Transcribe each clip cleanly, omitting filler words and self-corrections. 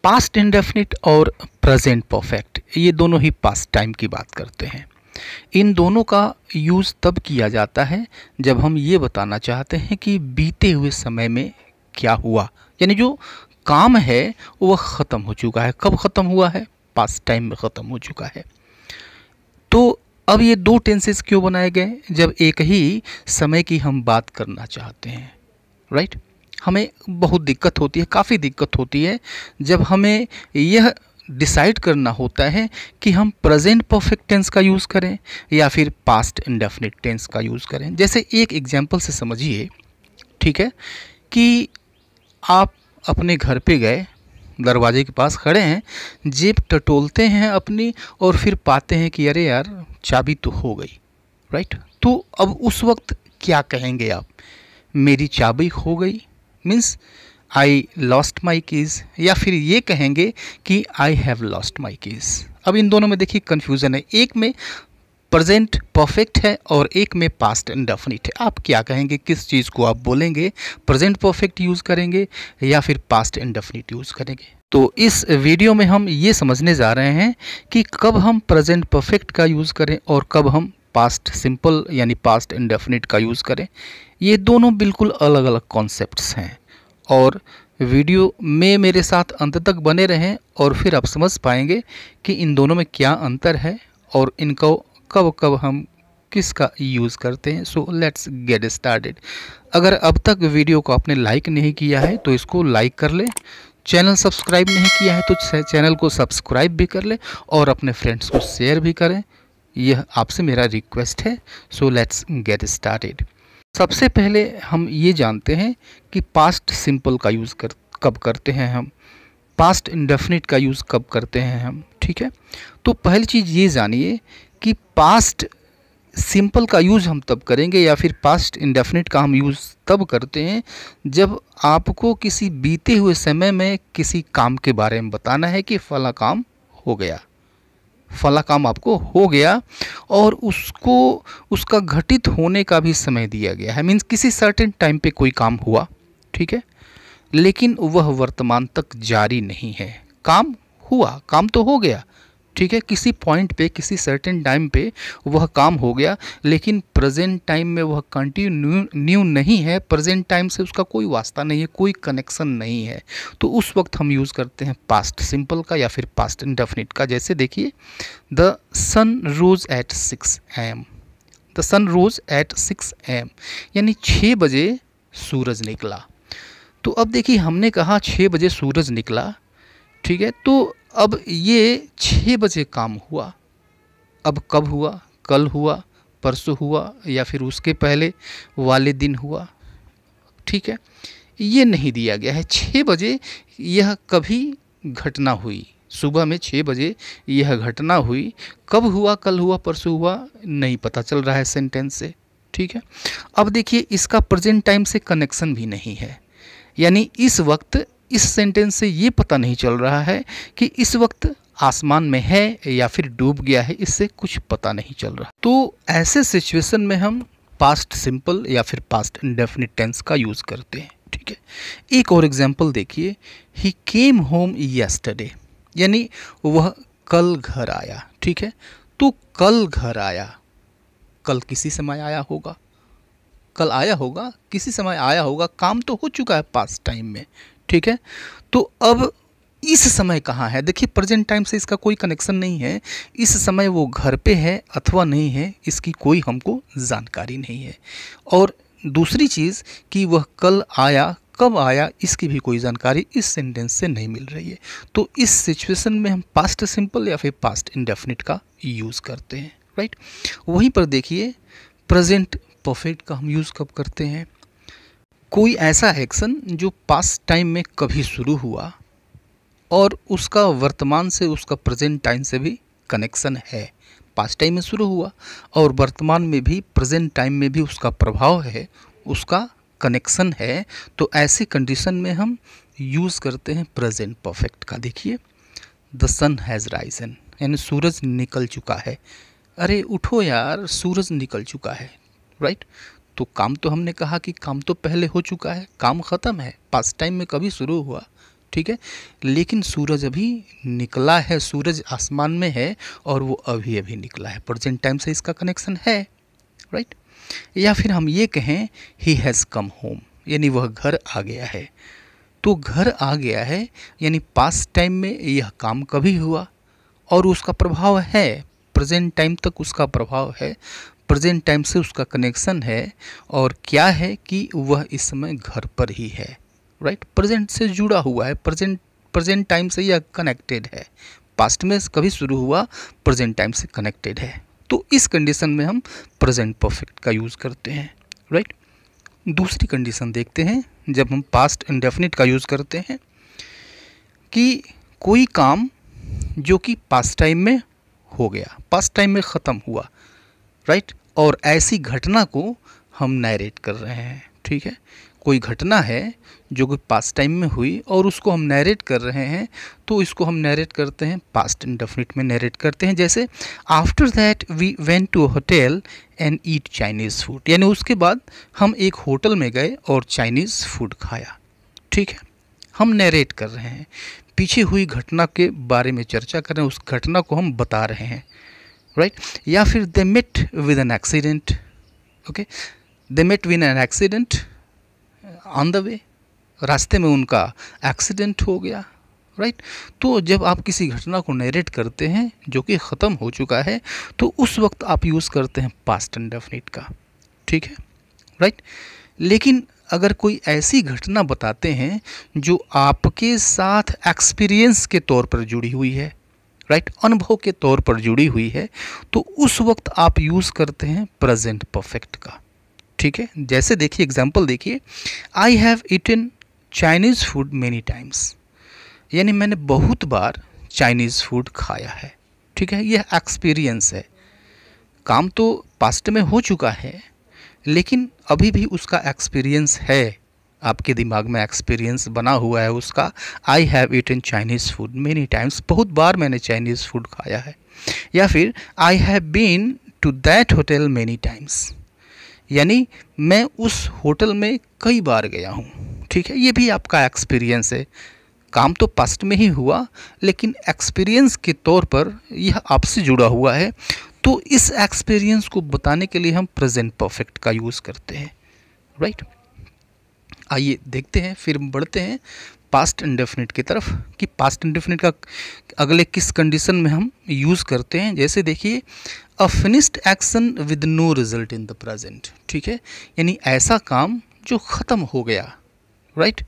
Past indefinite और present perfect ये दोनों ही पास्ट टाइम की बात करते हैं। इन दोनों का यूज़ तब किया जाता है जब हम ये बताना चाहते हैं कि बीते हुए समय में क्या हुआ, यानी जो काम है वह ख़त्म हो चुका है। कब ख़त्म हुआ है? पास्ट टाइम में ख़त्म हो चुका है। तो अब ये दो टेंसेस क्यों बनाए गए? जब एक ही समय की हम बात करना चाहते हैं, राइट। हमें बहुत दिक्कत होती है, काफ़ी दिक्कत होती है जब हमें यह डिसाइड करना होता है कि हम प्रेजेंट परफेक्ट टेंस का यूज़ करें या फिर पास्ट इंडेफिनिट टेंस का यूज़ करें। जैसे एक एग्जांपल से समझिए, ठीक है, कि आप अपने घर पे गए, दरवाजे के पास खड़े हैं, जेब टटोलते हैं अपनी और फिर पाते हैं कि अरे यार चाबी तो हो गई, राइट। तो अब उस वक्त क्या कहेंगे आप? मेरी चाबी खो गई, means I lost my keys, या फिर ये कहेंगे कि I have lost my keys. अब इन दोनों में देखिए कन्फ्यूज़न है, एक में प्रेजेंट परफेक्ट है और एक में पास्ट इंडेफिनिट है। आप क्या कहेंगे? किस चीज़ को आप बोलेंगे? प्रेजेंट परफेक्ट यूज़ करेंगे या फिर पास्ट इंडेफिनिट यूज़ करेंगे? तो इस वीडियो में हम ये समझने जा रहे हैं कि कब हम प्रेजेंट परफेक्ट का यूज़ करें और कब हम पास्ट सिंपल यानी पास्ट इंडेफिनिट का यूज़ करें। ये दोनों बिल्कुल अलग अलग कॉन्सेप्ट्स हैं और वीडियो में मेरे साथ अंत तक बने रहें और फिर आप समझ पाएंगे कि इन दोनों में क्या अंतर है और इनको कब कब हम किसका यूज़ करते हैं। So let's get started. अगर अब तक वीडियो को आपने लाइक नहीं किया है तो इसको लाइक कर ले, चैनल सब्सक्राइब नहीं किया है तो चैनल को सब्सक्राइब भी कर ले और अपने फ्रेंड्स को शेयर भी करें, यह आपसे मेरा रिक्वेस्ट है। So let's get started. सबसे पहले हम ये जानते हैं कि पास्ट सिंपल का यूज़ कब करते हैं हम, पास्ट इंडेफिनिट का यूज़ कब करते हैं हम, ठीक है। तो पहली चीज़ ये जानिए कि पास्ट सिंपल का यूज़ हम तब करेंगे या फिर पास्ट इंडेफिनिट का हम यूज़ तब करते हैं जब आपको किसी बीते हुए समय में किसी काम के बारे में बताना है कि फला काम हो गया, फला काम आपको हो गया और उसको उसका घटित होने का भी समय दिया गया है। मीन्स किसी सर्टेन टाइम पे कोई काम हुआ, ठीक है, लेकिन वह वर्तमान तक जारी नहीं है। काम हुआ, काम तो हो गया, ठीक है, किसी पॉइंट पे किसी सर्टेन टाइम पे वह काम हो गया, लेकिन प्रेजेंट टाइम में वह कंटिन्यू नहीं है, प्रेजेंट टाइम से उसका कोई वास्ता नहीं है, कोई कनेक्शन नहीं है। तो उस वक्त हम यूज़ करते हैं पास्ट सिंपल का या फिर पास्ट इंडेफिनिट का। जैसे देखिए, the sun rose at 6 AM, the sun rose at 6 AM यानी 6 बजे सूरज निकला। तो अब देखिए हमने कहा 6 बजे सूरज निकला, ठीक है, तो अब ये 6 बजे काम हुआ। अब कब हुआ? कल हुआ, परसों हुआ या फिर उसके पहले वाले दिन हुआ, ठीक है, ये नहीं दिया गया है। 6 बजे यह कभी घटना हुई, सुबह में 6 बजे यह घटना हुई, कब हुआ, कल हुआ, परसों हुआ, नहीं पता चल रहा है सेंटेंस से, ठीक है। अब देखिए इसका प्रेजेंट टाइम से कनेक्शन भी नहीं है, यानी इस वक्त इस सेंटेंस से ये पता नहीं चल रहा है कि इस वक्त आसमान में है या फिर डूब गया है, इससे कुछ पता नहीं चल रहा। तो ऐसे सिचुएशन में हम पास्ट सिंपल या फिर पास्ट इंडेफिनिट टेंस का यूज़ करते हैं, ठीक है। एक और एग्जांपल देखिए, ही केम होम यस्टरडे, यानी वह कल घर आया, ठीक है। तो कल घर आया, कल किसी समय आया होगा, कल आया होगा, किसी समय आया होगा, काम तो हो चुका है पास्ट टाइम में, ठीक है। तो अब इस समय कहाँ है? देखिए प्रेजेंट टाइम से इसका कोई कनेक्शन नहीं है, इस समय वो घर पे है अथवा नहीं है इसकी कोई हमको जानकारी नहीं है। और दूसरी चीज़ कि वह कल आया, कब आया, इसकी भी कोई जानकारी इस सेंटेंस से नहीं मिल रही है। तो इस सिचुएशन में हम पास्ट सिंपल या फिर पास्ट इंडेफिनिट का यूज़ करते हैं, राइट। वहीं पर देखिए प्रेजेंट परफेक्ट का हम यूज़ कब करते हैं? कोई ऐसा एक्शन जो पास्ट टाइम में कभी शुरू हुआ और उसका वर्तमान से, उसका प्रेजेंट टाइम से भी कनेक्शन है। पास्ट टाइम में शुरू हुआ और वर्तमान में भी, प्रेजेंट टाइम में भी उसका प्रभाव है, उसका कनेक्शन है। तो ऐसी कंडीशन में हम यूज़ करते हैं प्रेजेंट परफेक्ट का। देखिए, द सन हैज़ राइजन, यानी सूरज निकल चुका है। अरे उठो यार, सूरज निकल चुका है, राइट। तो काम तो हमने कहा कि काम तो पहले हो चुका है, काम ख़त्म है, पास्ट टाइम में कभी शुरू हुआ, ठीक है, लेकिन सूरज अभी निकला है, सूरज आसमान में है और वो अभी अभी निकला है, प्रेजेंट टाइम से इसका कनेक्शन है, राइट। या फिर हम ये कहें ही हैज़ कम होम, यानी वह घर आ गया है। तो घर आ गया है यानी पास्ट टाइम में यह काम कभी हुआ और उसका प्रभाव है, प्रेजेंट टाइम तक उसका प्रभाव है, प्रेजेंट टाइम से उसका कनेक्शन है। और क्या है कि वह इस समय घर पर ही है, राइट। प्रेजेंट से जुड़ा हुआ है, प्रेजेंट टाइम से यह कनेक्टेड है, पास्ट में कभी शुरू हुआ, प्रेजेंट टाइम से कनेक्टेड है। तो इस कंडीशन में हम प्रेजेंट परफेक्ट का यूज़ करते हैं, राइट। दूसरी कंडीशन देखते हैं जब हम पास्ट इंडेफिनिट का यूज़ करते हैं कि कोई काम जो कि पास्ट टाइम में हो गया, पास्ट टाइम में ख़त्म हुआ, राइट, और ऐसी घटना को हम नैरेट कर रहे हैं, ठीक है। कोई घटना है जो कि पास्ट टाइम में हुई और उसको हम नैरेट कर रहे हैं, तो इसको हम नैरेट करते हैं पास्ट इंडेफिनिट में नैरेट करते हैं। जैसे after that we went to a hotel and eat Chinese food, यानी उसके बाद हम एक होटल में गए और चाइनीज़ फूड खाया, ठीक है। हम नैरेट कर रहे हैं, पीछे हुई घटना के बारे में चर्चा कर रहे हैं, उस घटना को हम बता रहे हैं, राइट। या फिर they met with an accident, okay, they met with an accident on the way, रास्ते में उनका एक्सीडेंट हो गया, राइट। तो जब आप किसी घटना को नरेट करते हैं जो कि ख़त्म हो चुका है, तो उस वक्त आप यूज़ करते हैं पास्ट इंडेफिनिट का, ठीक है, राइट। लेकिन अगर कोई ऐसी घटना बताते हैं जो आपके साथ एक्सपीरियंस के तौर पर जुड़ी हुई है, राइट, अनुभव के तौर पर जुड़ी हुई है, तो उस वक्त आप यूज़ करते हैं प्रेजेंट परफेक्ट का, ठीक है। जैसे देखिए एग्जाम्पल देखिए, I have eaten Chinese food many times, यानी मैंने बहुत बार चाइनीज़ फूड खाया है, ठीक है। यह एक्सपीरियंस है, काम तो पास्ट में हो चुका है लेकिन अभी भी उसका एक्सपीरियंस है, आपके दिमाग में एक्सपीरियंस बना हुआ है उसका। I have eaten Chinese food many times, बहुत बार मैंने चाइनीज़ फूड खाया है। या फिर I have been to that hotel many times, यानी मैं उस होटल में कई बार गया हूँ, ठीक है। ये भी आपका एक्सपीरियंस है, काम तो पास्ट में ही हुआ लेकिन एक्सपीरियंस के तौर पर यह आपसे जुड़ा हुआ है, तो इस एक्सपीरियंस को बताने के लिए हम प्रेजेंट परफेक्ट का यूज़ करते हैं, राइट। आइए देखते हैं, फिर बढ़ते हैं पास्ट इंडेफिनिट की तरफ कि पास्ट इंडेफिनिट का अगले किस कंडीशन में हम यूज़ करते हैं। जैसे देखिए, a finished action with no result in the present, ठीक है, यानी ऐसा काम जो ख़त्म हो गया, राइट,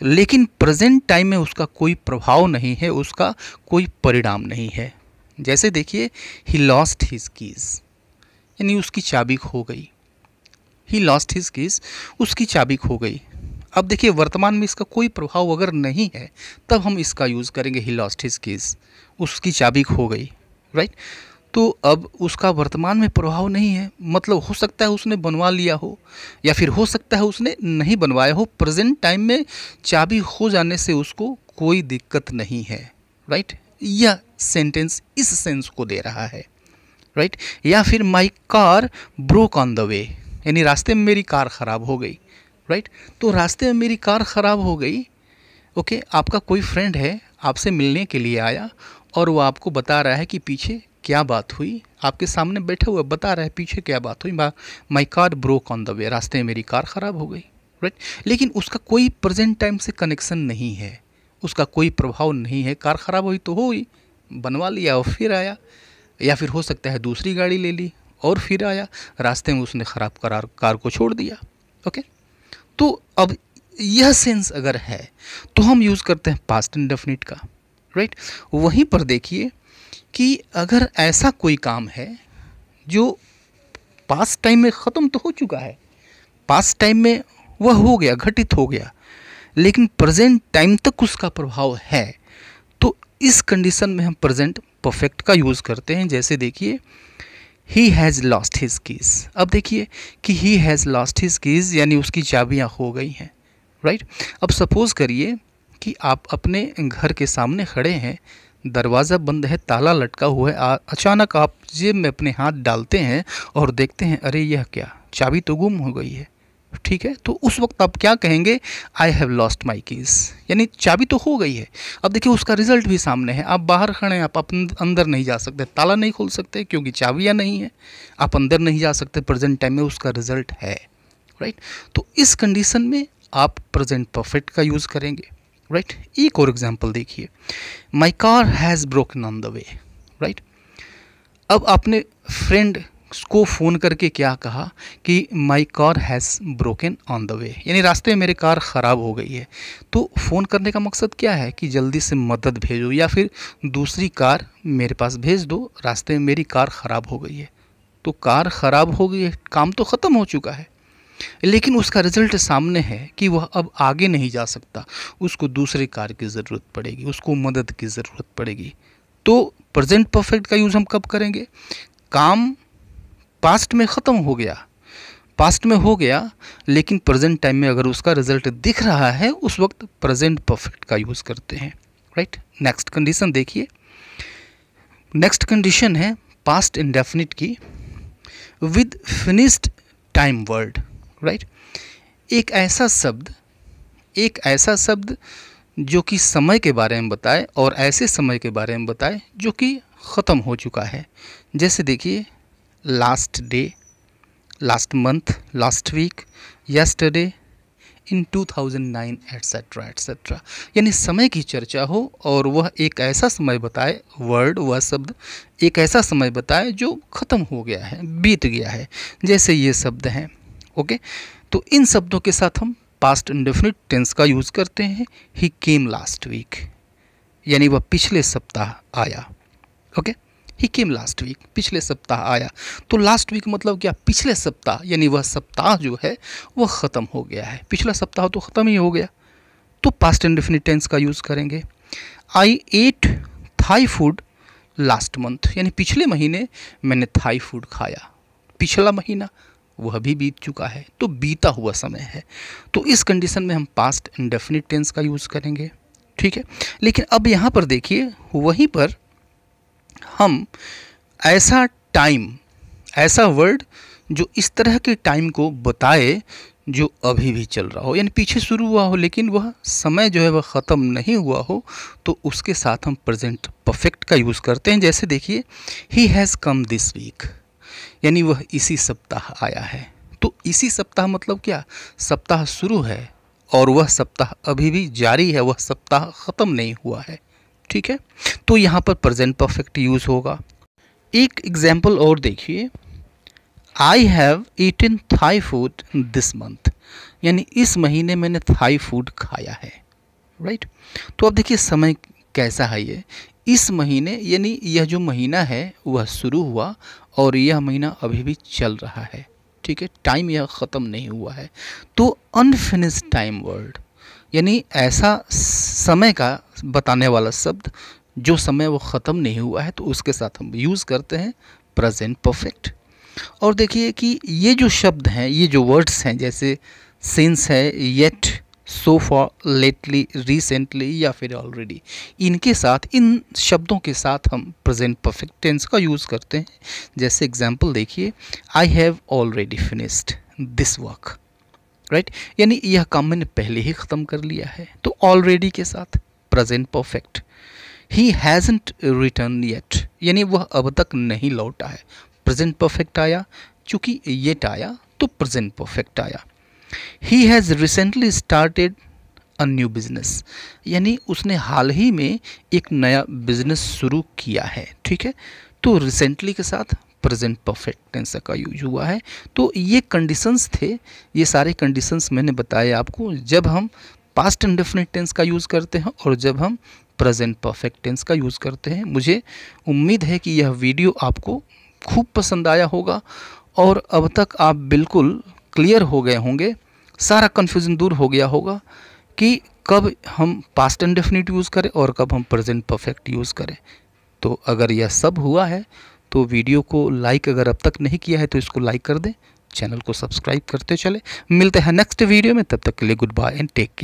लेकिन प्रेजेंट टाइम में उसका कोई प्रभाव नहीं है, उसका कोई परिणाम नहीं है। जैसे देखिए, ही लॉस्ट हिज कीज़, यानी उसकी चाबी खो गई, ही लॉस्ट हिज कीज़, उसकी चाबी खो गई। अब देखिए वर्तमान में इसका कोई प्रभाव अगर नहीं है तब हम इसका यूज़ करेंगे ही लॉस्ट हिज कीज़, उसकी चाबी खो गई, राइट। तो अब उसका वर्तमान में प्रभाव नहीं है, मतलब हो सकता है उसने बनवा लिया हो या फिर हो सकता है उसने नहीं बनवाया हो, प्रेजेंट टाइम में चाबी खो जाने से उसको कोई दिक्कत नहीं है, राइट। यह सेंटेंस इस सेंस को दे रहा है, राइट। या फिर my car broke on the वे, यानी रास्ते में मेरी कार ख़राब हो गई, राइट। तो रास्ते में मेरी कार ख़राब हो गई, ओके। आपका कोई फ्रेंड है, आपसे मिलने के लिए आया और वो आपको बता रहा है कि पीछे क्या बात हुई, आपके सामने बैठा हुआ बता रहा है पीछे क्या बात हुई, my car broke on the way, रास्ते में मेरी कार ख़राब हो गई, राइट। लेकिन उसका कोई प्रेजेंट टाइम से कनेक्शन नहीं है, उसका कोई प्रभाव नहीं है, कार ख़राब हुई तो हुई, बनवा लिया और फिर आया, या फिर हो सकता है दूसरी गाड़ी ले ली और फिर आया, रास्ते में उसने ख़राब कार को छोड़ दिया, ओके। तो अब यह सेंस अगर है तो हम यूज़ करते हैं पास्ट इंडेफिनिट का, राइट। वहीं पर देखिए कि अगर ऐसा कोई काम है जो पास्ट टाइम में ख़त्म तो हो चुका है, पास्ट टाइम में वह हो गया, घटित हो गया, लेकिन प्रेजेंट टाइम तक उसका प्रभाव है, तो इस कंडीशन में हम प्रेजेंट परफेक्ट का यूज़ करते हैं। जैसे देखिए, he has lost his keys, अब देखिए कि he has lost his keys यानी उसकी चाबियाँ खो गई हैं, राइट। अब सपोज़ करिए कि आप अपने घर के सामने खड़े हैं, दरवाज़ा बंद है, ताला लटका हुआ है, अचानक आप जेब में अपने हाथ डालते हैं और देखते हैं अरे यह क्या, चाबी तो गुम हो गई है, ठीक है, तो उस वक्त आप क्या कहेंगे, I have lost my keys, यानी चाबी तो हो गई है। अब देखिए उसका रिजल्ट भी सामने है, आप बाहर खड़े हैं, आप अंदर नहीं जा सकते, ताला नहीं खोल सकते क्योंकि चाबियाँ नहीं है, आप अंदर नहीं जा सकते, प्रेजेंट टाइम में उसका रिजल्ट है, राइट। तो इस कंडीशन में आप प्रेजेंट परफेक्ट का यूज़ करेंगे, राइट। एक और एग्जाम्पल देखिए, my car has broken on the way, right. अब आपने फ्रेंड को फ़ोन करके क्या कहा कि my car has broken on the वे, यानी रास्ते में मेरी कार ख़राब हो गई है। तो फ़ोन करने का मकसद क्या है कि जल्दी से मदद भेजो या फिर दूसरी कार मेरे पास भेज दो, रास्ते में मेरी कार ख़राब हो गई है। तो कार ख़राब हो गई है, काम तो ख़त्म हो चुका है, लेकिन उसका रिज़ल्ट सामने है कि वह अब आगे नहीं जा सकता, उसको दूसरी कार की ज़रूरत पड़ेगी, उसको मदद की ज़रूरत पड़ेगी। तो प्रेजेंट परफेक्ट का यूज़ हम कब करेंगे, काम पास्ट में ख़त्म हो गया, पास्ट में हो गया, लेकिन प्रेजेंट टाइम में अगर उसका रिजल्ट दिख रहा है उस वक्त प्रेजेंट परफेक्ट का यूज़ करते हैं, राइट। नेक्स्ट कंडीशन देखिए, नेक्स्ट कंडीशन है पास्ट इंडेफिनिट की with finished time word, right. एक ऐसा शब्द जो कि समय के बारे में बताए और ऐसे समय के बारे में बताए जो कि ख़त्म हो चुका है। जैसे देखिए last day, last month, last week, yesterday, in 2009 etcetera etcetera, यानी समय की चर्चा हो और वह एक ऐसा समय बताए, वर्ड वह शब्द एक ऐसा समय बताए जो ख़त्म हो गया है, बीत गया है, जैसे ये शब्द हैं, ओके। तो इन शब्दों के साथ हम पास्ट इंडेफिनिट टेंस का यूज़ करते हैं। ही केम लास्ट वीक, यानी वह पिछले सप्ताह आया, ओके। ही केम लास्ट वीक, पिछले सप्ताह आया। तो लास्ट वीक मतलब क्या, पिछले सप्ताह, यानी वह सप्ताह जो है वह ख़त्म हो गया है, पिछला सप्ताह तो ख़त्म ही हो गया। तो पास्ट इंडेफिनिट टेंस का यूज़ करेंगे। I ate Thai food last month, यानी पिछले महीने मैंने थाई फूड खाया, पिछला महीना वह भी बीत चुका है, तो बीता हुआ समय है। तो इस कंडीशन में हम पास्ट इंडेफिनिट टेंस का यूज़ करेंगे, ठीक है। लेकिन अब यहाँ पर देखिए, वहीं पर हम ऐसा टाइम, ऐसा वर्ड जो इस तरह के टाइम को बताए जो अभी भी चल रहा हो, यानी पीछे शुरू हुआ हो लेकिन वह समय जो है वह ख़त्म नहीं हुआ हो, तो उसके साथ हम प्रेजेंट परफेक्ट का यूज़ करते हैं। जैसे देखिए he has come this week, यानी वह इसी सप्ताह आया है। तो इसी सप्ताह मतलब क्या, सप्ताह शुरू है और वह सप्ताह अभी भी जारी है, वह सप्ताह ख़त्म नहीं हुआ है, ठीक है। तो यहाँ पर प्रेजेंट परफेक्ट यूज़ होगा। एक एग्जाम्पल और देखिए, I have eaten Thai food this month, यानी इस महीने मैंने थाई फूड खाया है, राइट। तो अब देखिए समय कैसा है ये, इस महीने, यानी यह जो महीना है वह शुरू हुआ और यह महीना अभी भी चल रहा है, ठीक है, टाइम यह ख़त्म नहीं हुआ है। तो अनफिनिश्ड टाइम वर्ड, यानी ऐसा समय का बताने वाला शब्द जो समय वो ख़त्म नहीं हुआ है, तो उसके साथ हम यूज़ करते हैं प्रेजेंट परफेक्ट। और देखिए कि ये जो शब्द हैं, ये जो वर्ड्स हैं, जैसे सिंस है, yet, so for, lately, recently या फिर ऑलरेडी, इनके साथ, इन शब्दों के साथ हम प्रेजेंट परफेक्ट टेंस का यूज़ करते हैं। जैसे एग्जांपल देखिए, I have already finished this work, right, यानी यह काम मैंने पहले ही ख़त्म कर लिया है, तो ऑलरेडी के साथ प्रेजेंट परफेक्ट। ही हैज़ंट रिटर्न येट, यानी वह अब तक नहीं लौटा है, प्रेजेंट परफेक्ट आया, चूँकि येट आया तो प्रेजेंट परफेक्ट आया। He has recently started a new business, यानी उसने हाल ही में एक नया बिजनेस शुरू किया है, ठीक है। तो रिसेंटली के साथ प्रेजेंट परफेक्ट टेंस का यूज हुआ है। तो ये कंडीशंस थे, ये सारे कंडीशंस मैंने बताए आपको जब हम पास्ट इंडेफिनिट टेंस का यूज़ करते हैं और जब हम प्रेजेंट परफेक्ट टेंस का यूज़ करते हैं। मुझे उम्मीद है कि यह वीडियो आपको खूब पसंद आया होगा और अब तक आप बिल्कुल क्लियर हो गए होंगे, सारा कन्फ्यूज़न दूर हो गया होगा कि कब हम पास्ट इंडेफिनिट यूज़ करें और कब हम प्रेजेंट परफेक्ट यूज़ करें। तो अगर यह सब हुआ है तो वीडियो को लाइक, अगर अब तक नहीं किया है तो इसको लाइक कर दें, चैनल को सब्सक्राइब करते चले। मिलते हैं नेक्स्ट वीडियो में, तब तक के लिए goodbye and take care.